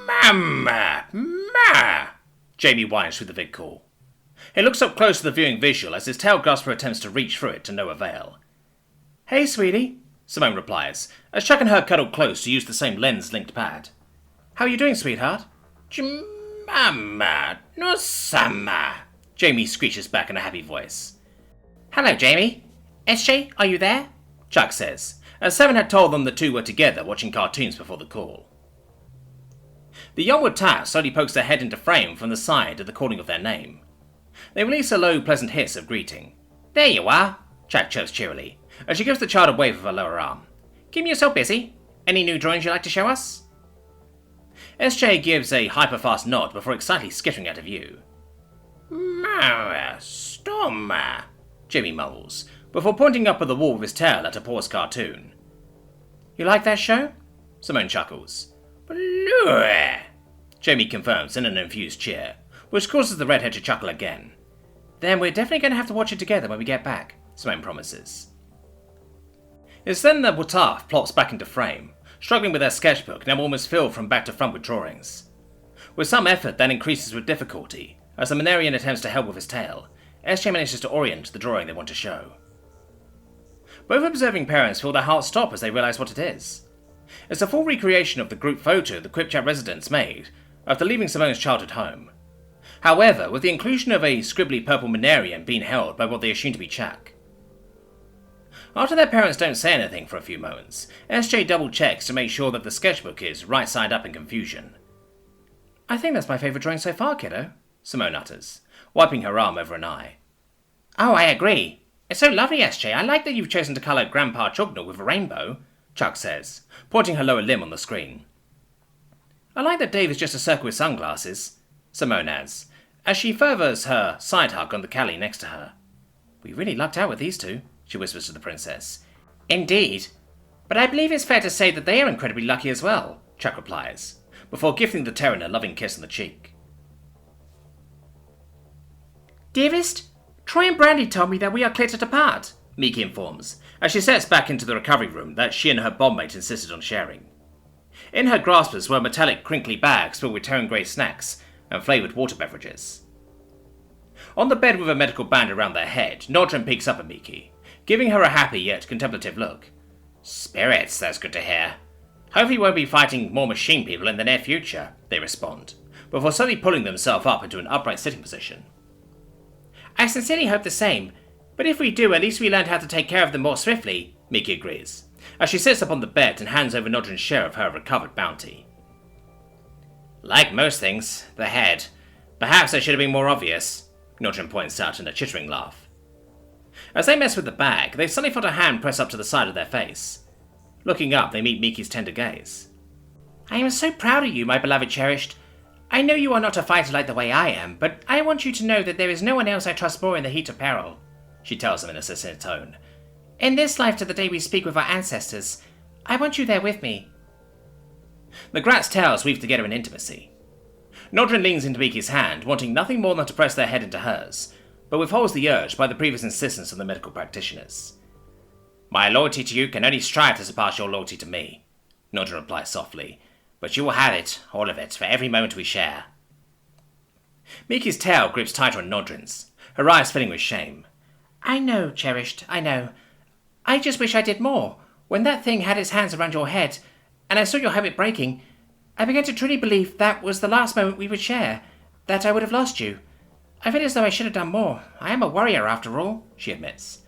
Mama! Ma! Jamie whines through the vid call. He looks up close to the viewing visual as his tail grasper attempts to reach through it to no avail. Hey, sweetie, Simone replies, as Chuck and her cuddle close to use the same lens-linked pad. How are you doing, sweetheart? Mama, no sama, Jamie screeches back in a happy voice. Hello, Jamie. SJ, are you there? Chuck says, as Seven had told them the two were together watching cartoons before the call. The youngwood task slowly pokes their head into frame from the side at the calling of their name. They release a low, pleasant hiss of greeting. There you are, Chuck chirps cheerily, as she gives the child a wave of her lower arm. Keeping yourself busy? Any new drawings you'd like to show us? SJ gives a hyper-fast nod before excitedly skittering out of view. Stoma, Jamie mumbles, before pointing up at the wall with his tail at a paused cartoon. You like that show? Simone chuckles. Blue, Jamie confirms in an infused cheer, which causes the redhead to chuckle again. Then we're definitely going to have to watch it together when we get back, Simone promises. It's then that Wataf plops back into frame, struggling with her sketchbook now almost filled from back to front with drawings. With some effort that increases with difficulty, as the Manarian attempts to help with his tail, SJ manages to orient the drawing they want to show. Both observing parents feel their hearts stop as they realise what it is. It's a full recreation of the group photo the Quipchat residents made after leaving Simone's childhood home. However, with the inclusion of a scribbly purple Manarian being held by what they assume to be Chuck. After their parents don't say anything for a few moments, SJ double-checks to make sure that the sketchbook is right side up in confusion. I think that's my favourite drawing so far, kiddo, Simone utters, wiping her arm over an eye. Oh, I agree. It's so lovely, SJ. I like that you've chosen to colour Grandpa Chugnall with a rainbow, Chuck says, pointing her lower limb on the screen. I like that Dave is just a circle with sunglasses, Simone adds, as she furthers her side hug on the Callie next to her. We really lucked out with these two, she whispers to the princess. Indeed. But I believe it's fair to say that they are incredibly lucky as well, Chuck replies, before gifting the Terran a loving kiss on the cheek. Dearest, Troy and Brandy told me that we are clear to depart, Miki informs, as she sets back into the recovery room that she and her bondmate insisted on sharing. In her graspers were metallic crinkly bags filled with Terran grey snacks and flavoured water beverages. On the bed with a medical band around their head, Norton peeks up at Miki, giving her a happy yet contemplative look. Spirits, that's good to hear. Hope you won't be fighting more machine people in the near future, they respond, before suddenly pulling themselves up into an upright sitting position. I sincerely hope the same, but if we do, at least we learned how to take care of them more swiftly, Miki agrees, as she sits up on the bed and hands over Nodrin's share of her recovered bounty. Like most things, the head. Perhaps I should have been more obvious, Nodrin points out in a chittering laugh. As they mess with the bag, they suddenly felt a hand press up to the side of their face. Looking up, they meet Miki's tender gaze. I am so proud of you, my beloved cherished. I know you are not a fighter like the way I am, but I want you to know that there is no one else I trust more in the heat of peril, she tells them in a sincere tone. In this life to the day we speak with our ancestors, I want you there with me. The Grat's tails weave together in intimacy. Nodrin leans into Miki's hand, wanting nothing more than to press their head into hers, but withholds the urge by the previous insistence of the medical practitioners. My loyalty to you can only strive to surpass your loyalty to me, Nodrin replies softly, but you will have it, all of it, for every moment we share. Miki's tail grips tighter on Nodrin's, her eyes filling with shame. I know, cherished, I know. I just wish I did more. When that thing had its hands around your head, and I saw your habit breaking, I began to truly believe that was the last moment we would share, that I would have lost you. I feel as though I should have done more. I am a warrior after all, she admits.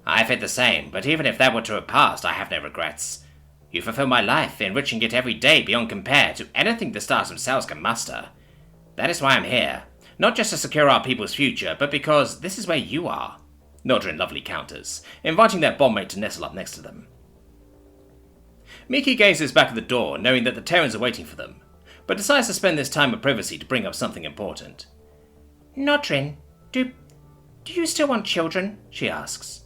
I feel the same, but even if that were to have passed, I have no regrets. You fulfill my life, enriching it every day beyond compare to anything the stars themselves can muster. That is why I'm here, not just to secure our people's future, but because this is where you are, Nodrin lovely counters, inviting their bondmate to nestle up next to them. Miki gazes back at the door, knowing that the Terrans are waiting for them, but decides to spend this time of privacy to bring up something important. Nodrin, do you still want children? She asks,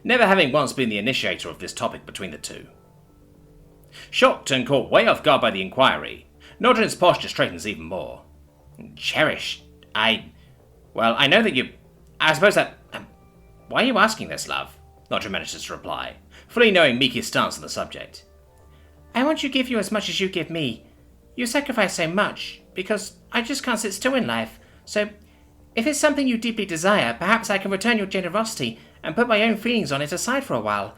never having once been the initiator of this topic between the two. Shocked and caught way off guard by the inquiry, Nodrin's posture straightens even more. Cherish, I know that you... I suppose that... why are you asking this, love? Nodrin manages to reply, fully knowing Miki's stance on the subject. I want to give you as much as you give me. You sacrifice so much, because I just can't sit still in life, so if it's something you deeply desire, perhaps I can return your generosity and put my own feelings on it aside for a while.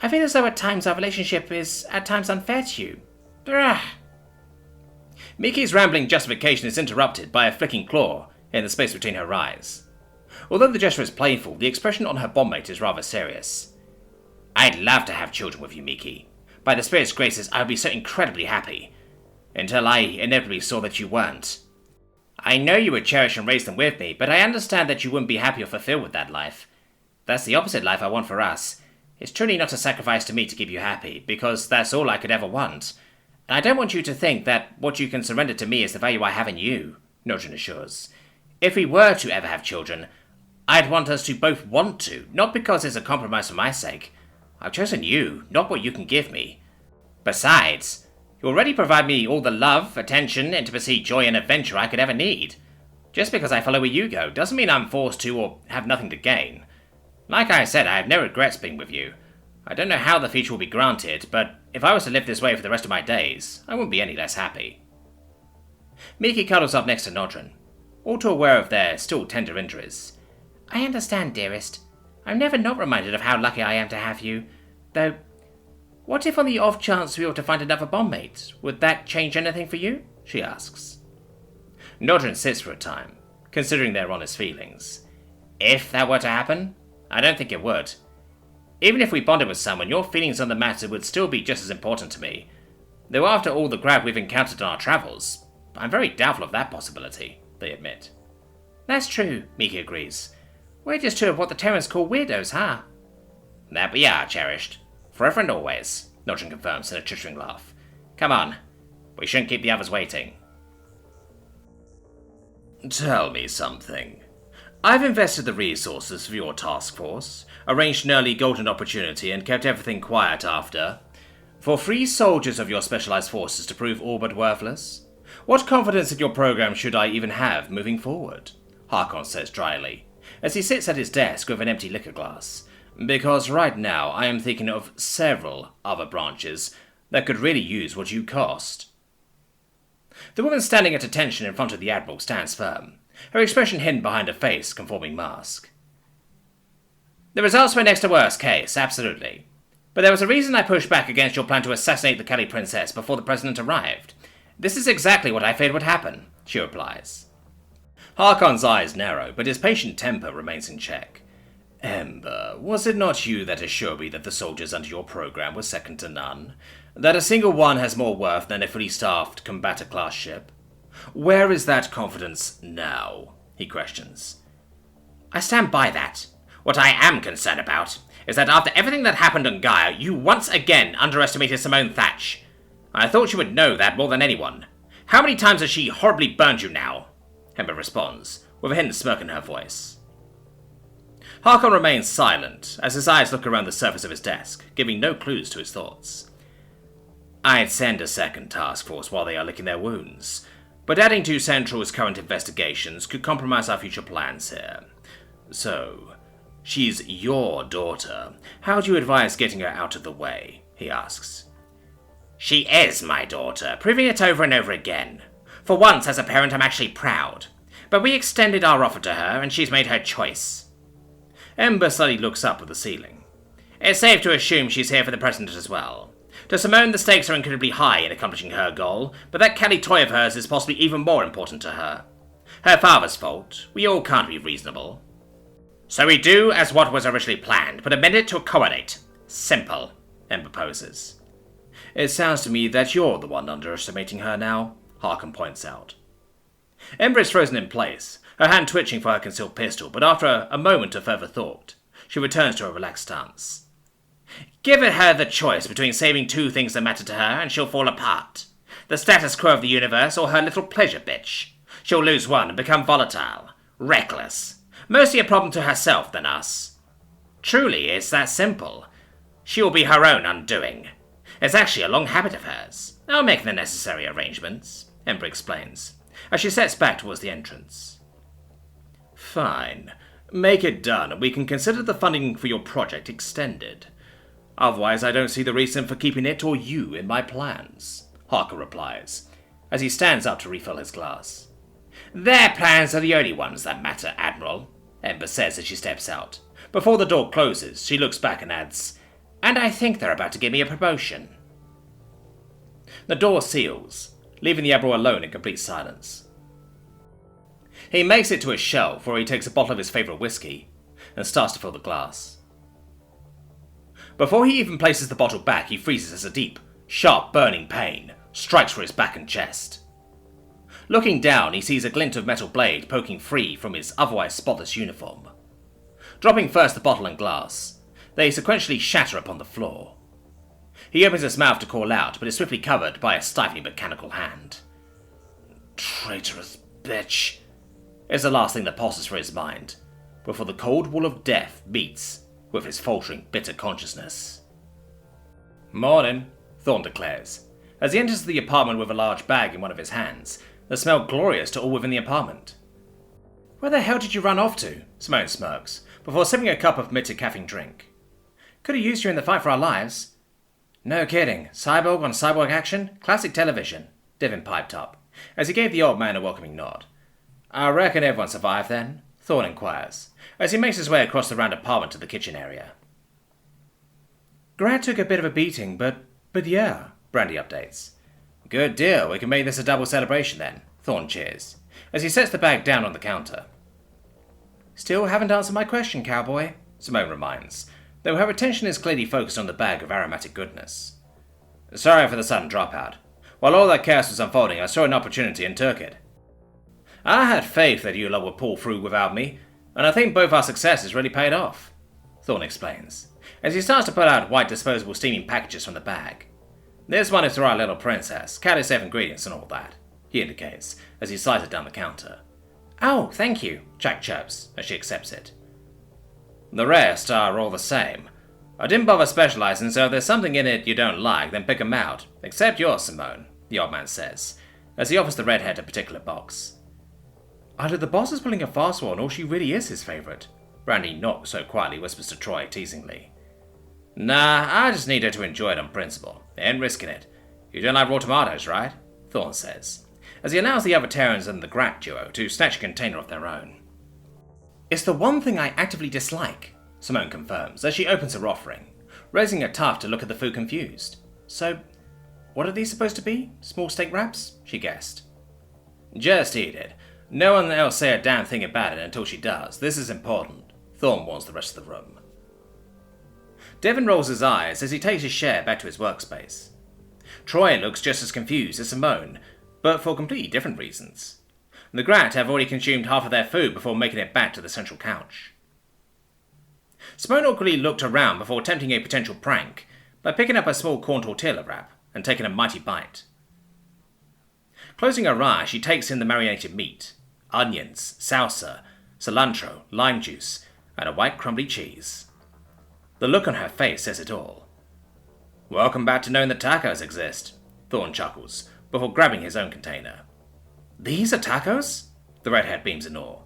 I feel as though at times our relationship is at times unfair to you. Ugh. Miki's rambling justification is interrupted by a flicking claw in the space between her eyes. Although the gesture is playful, the expression on her bondmate is rather serious. I'd love to have children with you, Miki. By the Spirit's graces, I would be so incredibly happy. Until I inevitably saw that you weren't. I know you would cherish and raise them with me, but I understand that you wouldn't be happy or fulfilled with that life. That's the opposite life I want for us. It's truly not a sacrifice to me to keep you happy, because that's all I could ever want. And I don't want you to think that what you can surrender to me is the value I have in you, Norton assures. If we were to ever have children, I'd want us to both want to, not because it's a compromise for my sake. I've chosen you, not what you can give me. Besides, you already provide me all the love, attention, intimacy, joy, and adventure I could ever need. Just because I follow where you go doesn't mean I'm forced to or have nothing to gain. Like I said, I have no regrets being with you. I don't know how the future will be granted, but if I was to live this way for the rest of my days, I wouldn't be any less happy. Miki cuddles up next to Norton, all too aware of their still tender injuries. I understand, dearest. I'm never not reminded of how lucky I am to have you. Though, what if on the off chance we were to find another bondmate? Would that change anything for you? She asks. Norton sits for a time, considering their honest feelings. If that were to happen, I don't think it would. Even if we bonded with someone, your feelings on the matter would still be just as important to me. Though after all the grab we've encountered on our travels, I'm very doubtful of that possibility, they admit. That's true, Miki agrees. We're just two of what the Terrans call weirdos, huh? That we are, cherished. Forever and always, Norton confirms in a chittering laugh. Come on, we shouldn't keep the others waiting. Tell me something. I've invested the resources for your task force, arranged an early golden opportunity, and kept everything quiet after. For free soldiers of your specialized forces to prove all but worthless? What confidence in your program should I even have moving forward? Harcourt says dryly, as he sits at his desk with an empty liquor glass. Because right now I am thinking of several other branches that could really use what you cost. The woman standing at attention in front of the Admiral stands firm, her expression hidden behind a face-conforming mask. The results were next to worst case, absolutely. But there was a reason I pushed back against your plan to assassinate the Kelly Princess before the President arrived. This is exactly what I feared would happen, she replies. Harcourt's eyes narrow, but his patient temper remains in check. Ember, was it not you that assured me that the soldiers under your program were second to none? That a single one has more worth than a fully staffed combator-class ship? Where is that confidence now? He questions. I stand by that. What I am concerned about is that after everything that happened on Gaia, you once again underestimated Simone Thatch. I thought you would know that more than anyone. How many times has she horribly burned you now? Ember responds, with a hidden smirk in her voice. Harcourt remains silent, as his eyes look around the surface of his desk, giving no clues to his thoughts. I'd send a second task force while they are licking their wounds, but adding to Central's current investigations could compromise our future plans here. So, she's your daughter. How do you advise getting her out of the way? He asks. She is my daughter, proving it over and over again. For once, as a parent, I'm actually proud. But we extended our offer to her, and she's made her choice. Ember slowly looks up at the ceiling. It's safe to assume she's here for the President as well. To Simone, the stakes are incredibly high in accomplishing her goal, but that Kelly toy of hers is possibly even more important to her. Her father's fault. We all can't be reasonable. So we do as what was originally planned, but amend it to accommodate. Simple, Ember poses. It sounds to me that you're the one underestimating her now, Harcourt points out. Ember is frozen in place, her hand twitching for her concealed pistol, but after a moment of further thought, she returns to a relaxed stance. Give her the choice between saving two things that matter to her and she'll fall apart. The status quo of the universe or her little pleasure bitch. She'll lose one and become volatile, reckless, mostly a problem to herself than us. Truly, it's that simple. She will be her own undoing. It's actually a long habit of hers. I'll make the necessary arrangements, Ember explains, as she steps back towards the entrance. Fine. Make it done, and we can consider the funding for your project extended. Otherwise, I don't see the reason for keeping it or you in my plans, Harcourt replies, as he stands up to refill his glass. "Their plans are the only ones that matter, Admiral," Ember says as she steps out. Before the door closes, she looks back and adds, "And I think they're about to give me a promotion." The door seals, leaving the Admiral alone in complete silence. He makes it to a shelf where he takes a bottle of his favourite whiskey and starts to fill the glass. Before he even places the bottle back, he freezes as a deep, sharp, burning pain strikes for his back and chest. Looking down, he sees a glint of metal blade poking free from his otherwise spotless uniform. Dropping first the bottle and glass, they sequentially shatter upon the floor. He opens his mouth to call out, but is swiftly covered by a stifling mechanical hand. "Traitorous bitch," is the last thing that passes through his mind, before the cold wall of death meets with his faltering, bitter consciousness. "Morning," Thorn declares, as he enters the apartment with a large bag in one of his hands that smell glorious to all within the apartment. "Where the hell did you run off to?" Simone smirks, before sipping a cup of permitted caffeine drink. "Could have used you in the fight for our lives." "No kidding. Cyborg on cyborg action? Classic television," Devin piped up, as he gave the old man a welcoming nod. "I reckon everyone survived then?" Thorn inquires, as he makes his way across the round apartment to the kitchen area. "Grant took a bit of a beating, but yeah," Brandy updates. "Good deal, we can make this a double celebration then," Thorn cheers, as he sets the bag down on the counter. "Still haven't answered my question, cowboy," Simone reminds, though her attention is clearly focused on the bag of aromatic goodness. "Sorry for the sudden dropout. While all that chaos was unfolding, I saw an opportunity and took it. I had faith that you lot would pull through without me, and I think both our successes really paid off," Thorn explains, as he starts to pull out white disposable steaming packages from the bag. "This one is for our little princess, carries safe ingredients and all that," he indicates, as he slides it down the counter. "Oh, thank you," Jack chirps, as she accepts it. "The rest are all the same. I didn't bother specializing, so if there's something in it you don't like, then pick 'em out. Except yours, Simone," the old man says, as he offers the redhead a particular box. "Either the boss is pulling a fast one, or she really is his favourite," Brandy not so quietly whispers to Troy teasingly. "Nah, I just need her to enjoy it on principle. Ain't risking it. You don't like raw tomatoes, right?" Thorn says, as he allows the other Terrans and the Grat duo to snatch a container of their own. "It's the one thing I actively dislike," Simone confirms, as she opens her offering, raising a tuft to look at the food confused. "So, what are these supposed to be? Small steak wraps?" she guessed. "Just eat it. No one else say a damn thing about it until she does. This is important," Thorn warns the rest of the room. Devin rolls his eyes as he takes his share back to his workspace. Troy looks just as confused as Simone, but for completely different reasons. The Grat have already consumed half of their food before making it back to the central couch. Simone awkwardly looked around before attempting a potential prank by picking up a small corn tortilla wrap and taking a mighty bite. Closing her eyes, she takes in the marinated meat, onions, salsa, cilantro, lime juice, and a white crumbly cheese. The look on her face says it all. "Welcome back to knowing that tacos exist," Thorn chuckles, before grabbing his own container. "These are tacos?" The redhead beams in awe.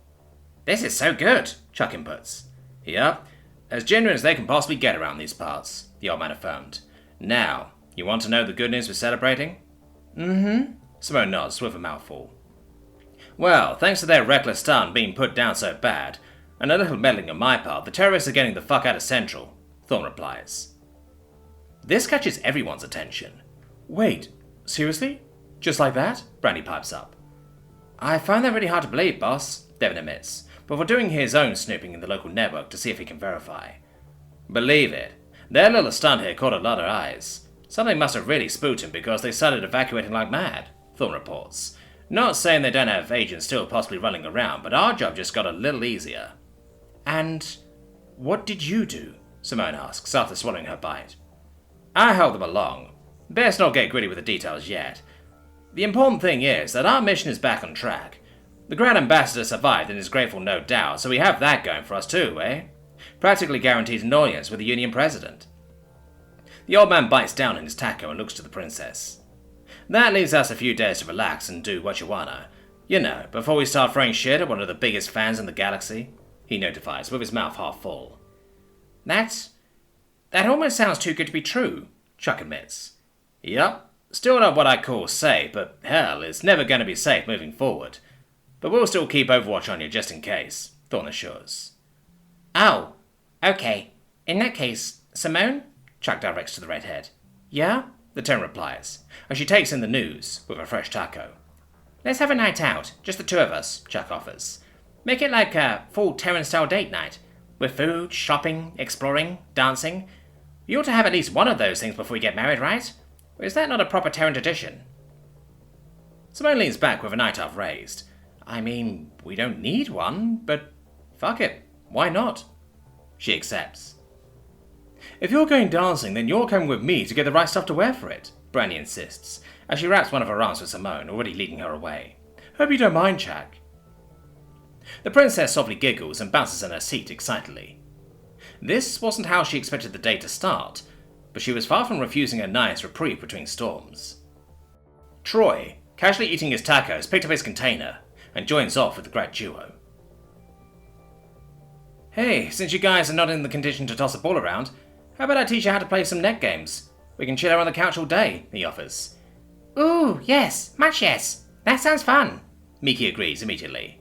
"This is so good," Chuck inputs. "Yup, as genuine as they can possibly get around these parts," the old man affirmed. "Now, you want to know the good news we're celebrating?" "Mm-hmm," Simone nods with a mouthful. "Well, thanks to their reckless stunt being put down so bad, and a little meddling on my part, the terrorists are getting the fuck out of Central," Thorn replies. This catches everyone's attention. "Wait, seriously? Just like that?" Brandy pipes up. "I find that really hard to believe, boss," Devin admits, before doing his own snooping in the local network to see if he can verify. "Believe it. Their little stunt here caught a lot of eyes. Something must have really spooked him because they started evacuating like mad," Thorn reports. "Not saying they don't have agents still possibly running around, but our job just got a little easier." "And what did you do?" Simone asks, after swallowing her bite. "I held them along. Best not get gritty with the details yet. The important thing is that our mission is back on track. The Grand Ambassador survived and is grateful, no doubt, so we have that going for us too, eh? Practically guarantees an audience with the Union President." The old man bites down on his taco and looks to the princess. "That leaves us a few days to relax and do what you wanna. You know, before we start throwing shit at one of the biggest fans in the galaxy," he notifies, with his mouth half full. That almost sounds too good to be true," Chuck admits. "Yup, Still not what I call safe, but hell, it's never going to be safe moving forward. But we'll still keep Overwatch on you just in case, Thorn assures. Oh, okay. In that case, Simone? Chuck directs to the redhead. Yeah? The Terran replies, as she takes in the news with a fresh taco. Let's have a night out, just the two of us, Chuck offers. Make it like a full Terran-style date night, with food, shopping, exploring, dancing. You ought to have at least one of those things before we get married, right? Or is that not a proper Terran tradition? Simone leans back with a night off raised. I mean, we don't need one, but fuck it, why not? She accepts. If you're going dancing, then you're coming with me to get the right stuff to wear for it, Brandy insists, as she wraps one of her arms with Simone, already leading her away. Hope you don't mind, Jack. The princess softly giggles and bounces in her seat excitedly. This wasn't how she expected the day to start, but she was far from refusing a nice reprieve between storms. Troy, casually eating his tacos, picked up his container and joins off with the grad duo. Hey, since you guys are not in the condition to toss a ball around, how about I teach you how to play some net games? We can chill out on the couch all day, he offers. Ooh, yes, much yes. That sounds fun, Miki agrees immediately.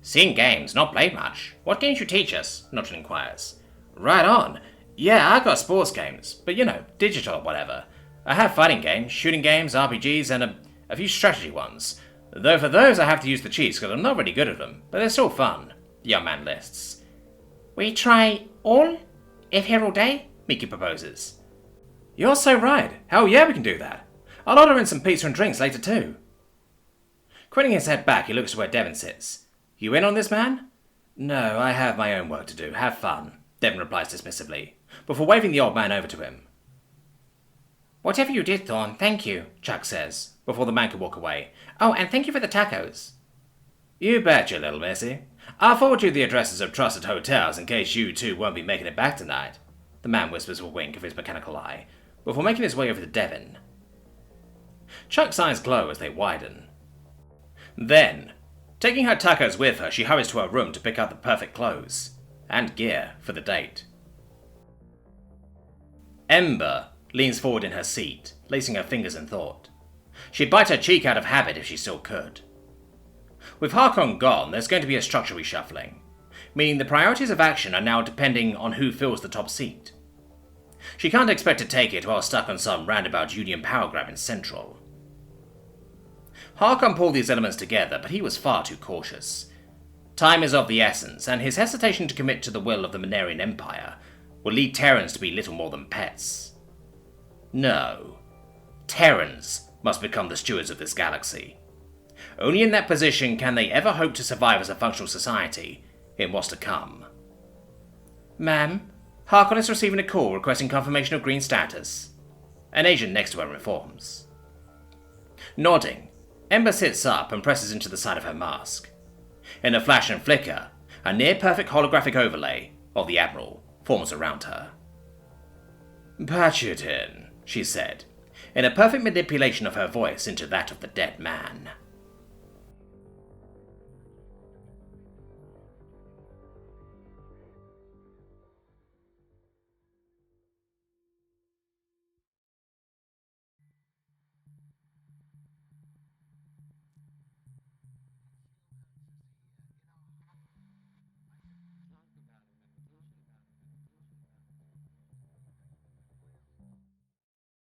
Seen games, not played much. What games you teach us? Norton inquires. Right on. Yeah, I got sports games, but digital or whatever. I have fighting games, shooting games, RPGs, and a few strategy ones. Though for those I have to use the cheats because I'm not really good at them, but they're still fun, the young man lists. We try all? If here all day? Miki proposes. You're so right. Hell yeah, we can do that. I'll order in some pizza and drinks later too. Craning his head back, he looks to where Devon sits. You in on this, man? No, I have my own work to do. Have fun, Devon replies dismissively, before waving the old man over to him. Whatever you did, Thorn, thank you, Chuck says, before the man can walk away. Oh, and thank you for the tacos. You betcha, little missy. I'll forward you the addresses of trusted hotels in case you two won't be making it back tonight, the man whispers with a wink of his mechanical eye, before making his way over to Devon. Chuck's eyes glow as they widen. Then, taking her tacos with her, she hurries to her room to pick out the perfect clothes and gear for the date. Ember leans forward in her seat, lacing her fingers in thought. She'd bite her cheek out of habit if she still could. With Harcourt gone, there's going to be a structure reshuffling, meaning the priorities of action are now depending on who fills the top seat. She can't expect to take it while stuck on some roundabout Union power grab in Central. Harcourt pulled these elements together, but he was far too cautious. Time is of the essence, and his hesitation to commit to the will of the Manarian Empire will lead Terrans to be little more than pets. No. Terrans must become the stewards of this galaxy. Only in that position can they ever hope to survive as a functional society in what's to come. Ma'am, Harcourt is receiving a call requesting confirmation of green status. An agent next to her informs. Nodding, Ember sits up and presses into the side of her mask. In a flash and flicker, a near-perfect holographic overlay of the Admiral forms around her. Patch it in, she said, in a perfect manipulation of her voice into that of the dead man.